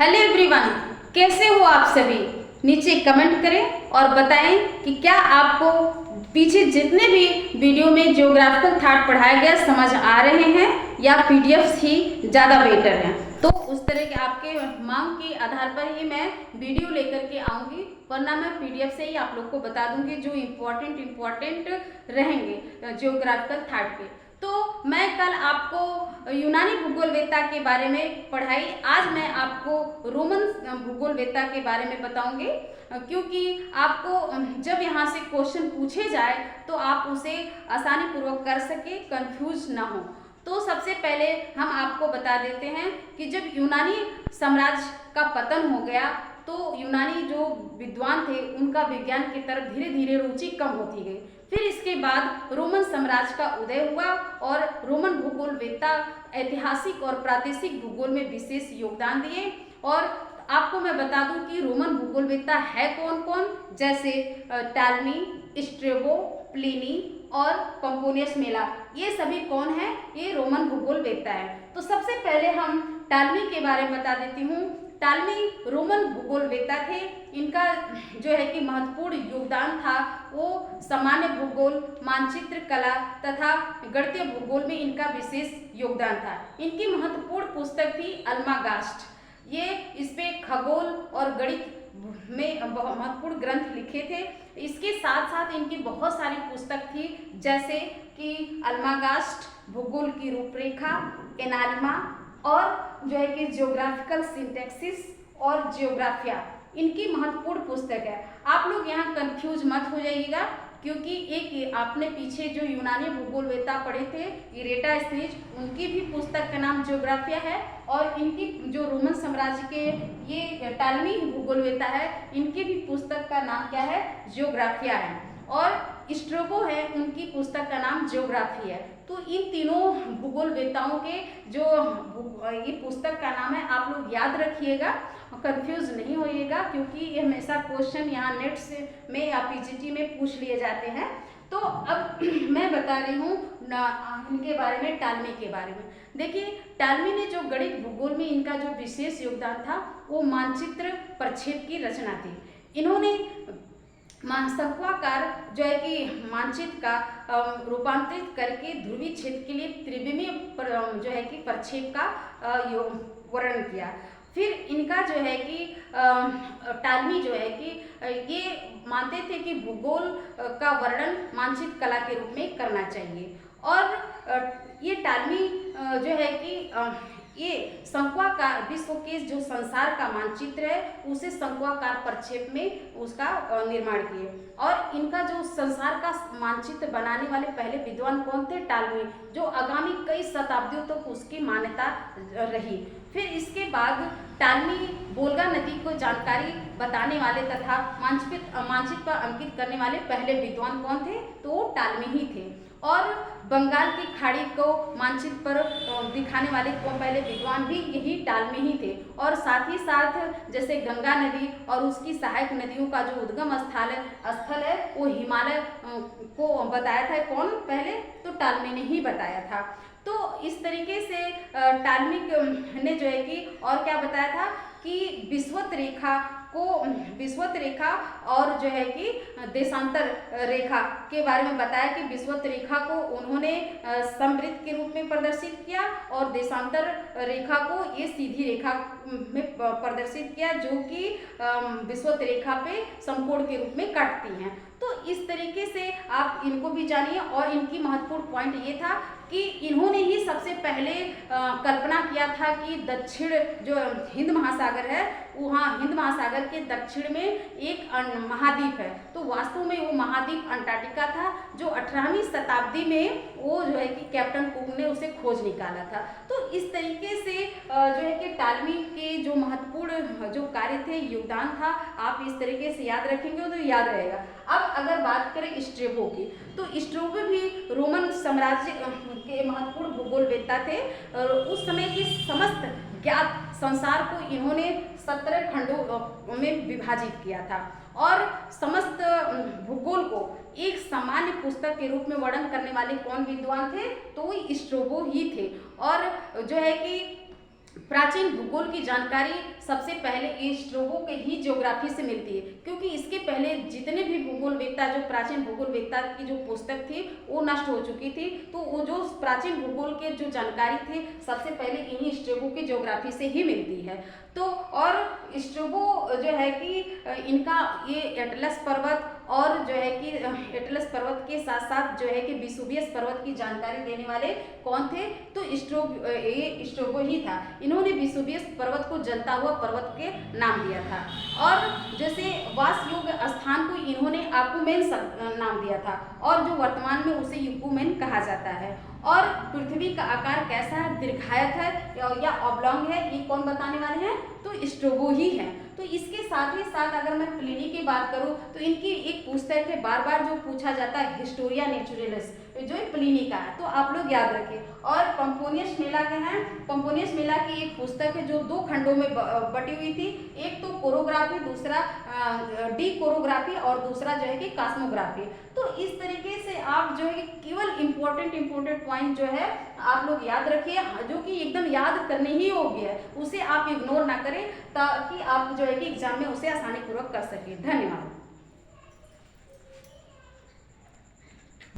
Hello everyone, कैसे हो आप सभी। नीचे कमेंट करें और बताएं कि क्या आपको पीछे जितने भी वीडियो में ज्योग्राफिकल थॉट पढ़ाया गया समझ आ रहे हैं या पीडीएफ्स ही ज़्यादा बेटर हैं। तो उस तरह के आपके मांग के आधार पर ही मैं वीडियो लेकर के आऊँगी, वरना मैं पीडीएफ से ही आप लोग को बता दूंगी जो इम्पोर्टेंट रहेंगे ज्योग्राफिकल थॉट के। तो मैं कल आपको यूनानी भूगोलवेत्ता के बारे में पढ़ाई, आज मैं आपको रोमन भूगोलवेत्ता के बारे में बताऊंगी, क्योंकि आपको जब यहाँ से क्वेश्चन पूछे जाए तो आप उसे आसानी पूर्वक कर सके, कंफ्यूज ना हो। तो सबसे पहले हम आपको बता देते हैं कि जब यूनानी साम्राज्य का पतन हो गया तो यूनानी जो विद्वान थे उनका विज्ञान की तरफ धीरे धीरे रुचि कम होती गई। फिर इसके बाद रोमन साम्राज्य का उदय हुआ और रोमन भूगोलवेत्ता ऐतिहासिक और प्रादेशिक भूगोल में विशेष योगदान दिए। और आपको मैं बता दूं कि रोमन भूगोलवेत्ता है कौन कौन, जैसे टालमी, स्ट्रेबो, प्लिनी और पंपोनियस मेला, ये सभी कौन है, ये रोमन भूगोलवेत्ता है। तो सबसे पहले हम टालमी के बारे में बता देती हूँ। टालमी रोमन भूगोलवेत्ता थे। इनका जो है कि महत्वपूर्ण योगदान था वो सामान्य भूगोल, मानचित्र कला तथा गणितीय भूगोल में इनका विशेष योगदान था। इनकी महत्वपूर्ण पुस्तक थी अल्मागास्ट। ये इसपे खगोल और गणित में महत्वपूर्ण ग्रंथ लिखे थे। इसके साथ साथ इनकी बहुत सारी पुस्तक थी, जैसे कि अल्मागास्ट, भूगोल की रूपरेखा, एनालिमा और जो है कि जियोग्राफिकल सिंटैक्सिस और जियोग्राफिया, इनकी महत्वपूर्ण पुस्तक है। आप लोग यहाँ कंफ्यूज मत हो जाइएगा, क्योंकि एक आपने पीछे जो यूनानी भूगोलवेत्ता पढ़े थे इरेटास्थनीज, उनकी भी पुस्तक का नाम जियोग्राफिया है, और इनकी जो रोमन साम्राज्य के ये टालमी भूगोलवेत्ता है, इनकी भी पुस्तक का नाम क्या है, जियोग्राफिया है। और स्ट्रोबो है, उनकी पुस्तक का नाम जियोग्राफी है। तो इन तीनों भूगोलवेत्ताओं के जो ये पुस्तक का नाम है आप लोग याद रखिएगा, कंफ्यूज नहीं होइएगा, क्योंकि ये हमेशा क्वेश्चन यहाँ नेट से में या पीजीटी में पूछ लिए जाते हैं। तो अब मैं बता रही हूँ इनके बारे में, टालमी के बारे में। देखिए, टालमी ने जो गणित भूगोल में इनका जो विशेष योगदान था वो मानचित्र प्रक्षेप की रचना थी। इन्होंने शंक्वाकार जो है कि मानचित्र का रूपांतरित करके ध्रुवीय क्षेत्र के लिए त्रिविमीय जो है कि प्रक्षेप का वर्णन किया। फिर इनका जो है कि टालमी जो है कि ये मानते थे कि भूगोल का वर्णन मानचित्र कला के रूप में करना चाहिए। और ये टालमी जो है कि ये शंक्वाकार विश्व के जो संसार का मानचित्र है उसे शंक्वाकार प्रक्षेप में उसका निर्माण किए। और इनका जो संसार का मानचित्र बनाने वाले पहले विद्वान कौन थे, टालमी, जो आगामी कई शताब्दियों तक उसकी मान्यता रही। फिर इसके बाद टालमी वोल्गा नदी को जानकारी बताने वाले तथा मानचित्र पर अंकित करने वाले पहले विद्वान कौन थे, तो वो टालमी ही थे। और बंगाल की खाड़ी को मानचित्र पर दिखाने वाले कौन पहले विद्वान भी यही टालमी ही थे। और साथ ही साथ जैसे गंगा नदी और उसकी सहायक नदियों का जो उद्गम स्थल है वो हिमालय को बताया था कौन पहले, तो टालमी ने ही बताया था। तो इस तरीके से टालमी ने जो है कि और क्या बताया था कि विषुवत रेखा और जो है कि देशांतर रेखा के बारे में बताया कि विषुवत रेखा को उन्होंने समवृत्त के रूप में प्रदर्शित किया और देशांतर रेखा को ये सीधी रेखा में प्रदर्शित किया, जो कि विषुवत रेखा पे समकोण के रूप में काटती हैं। तो इस तरीके से आप इनको भी जानिए। और इनकी महत्वपूर्ण पॉइंट ये था कि इन्होंने ही सबसे पहले कल्पना किया था कि दक्षिण जो हिंद महासागर है, वहाँ हिंद महासागर के दक्षिण में एक महाद्वीप है, तो वास्तव में वो महाद्वीप अंटार्कटिका था, जो 18वीं शताब्दी में वो जो है कि कैप्टन कुक ने उसे खोज निकाला था। तो इस तरीके से जो है कि टालमी के जो महत्वपूर्ण जो कार्य थे, योगदान था, आप इस तरीके से याद रखेंगे तो याद रहेगा। अब अगर बात करें स्ट्रेबो की, तो स्ट्रेबो भी रोमन साम्राज्य के महत्वपूर्ण भूगोलवेत्ता थे। उस समय की समस्त ज्ञात संसार को इन्होंने 17 खंडों में विभाजित किया था और समस्त भूगोल को एक सामान्य पुस्तक के रूप में वर्णन करने वाले कौन विद्वान थे, तो स्ट्रेबो ही थे। और जो है कि प्राचीन भूगोल की जानकारी सबसे पहले स्ट्रैबो के ही ज्योग्राफी से मिलती है, क्योंकि इसके पहले जितने भी भूगोलवेत्ता, जो प्राचीन भूगोलवेत्ता की जो पुस्तक थी वो नष्ट हो चुकी थी। तो वो जो प्राचीन भूगोल के जो जानकारी थी सबसे पहले इन्हीं स्ट्रैबो की ज्योग्राफी से ही मिलती है। तो और स्ट्रैबो जो है कि इनका ये एटलस पर्वत और जो है कि एटलस पर्वत के साथ साथ जो है कि वेसुवियस पर्वत की जानकारी देने वाले कौन थे, तो स्ट्रैबो ही था। इन्होंने वेसुवियस पर्वत को जलता हुआ पर्वत के नाम दिया था। और जैसे वास योग्य स्थान को इन्होंने आकुमेन नाम दिया था, और जो वर्तमान में उसे यूकुमेन कहा जाता है। और पृथ्वी का आकार कैसा है, दीर्घायत है या ऑब्लॉन्ग है, ये कौन बताने वाले हैं, तो स्ट्रैबो ही है। तो इसके साथ ही साथ अगर मैं प्लिनी की बात करूं तो इनकी एक पुस्तक है, बार बार जो पूछा जाता है, हिस्टोरिया नेचुरलिस, जो प्लिनी का है, तो आप लोग याद रखें। और पंपोनियस मेला के हैं, पंपोनियस मेला की एक पुस्तक है जो 2 खंडों में बटी हुई थी, एक तो कोरोग्राफी, दूसरा डी कोरोग्राफी, और दूसरा जो है कि कॉस्मोग्राफी। तो इस तरीके से आप जो है कि केवल इम्पोर्टेंट पॉइंट जो है आप लोग याद रखिए, जो कि एकदम याद करने ही योग्य है, उसे आप इग्नोर ना करें, ताकि आप जो है कि एग्जाम में उसे आसानी पूर्वक कर सकें। धन्यवाद।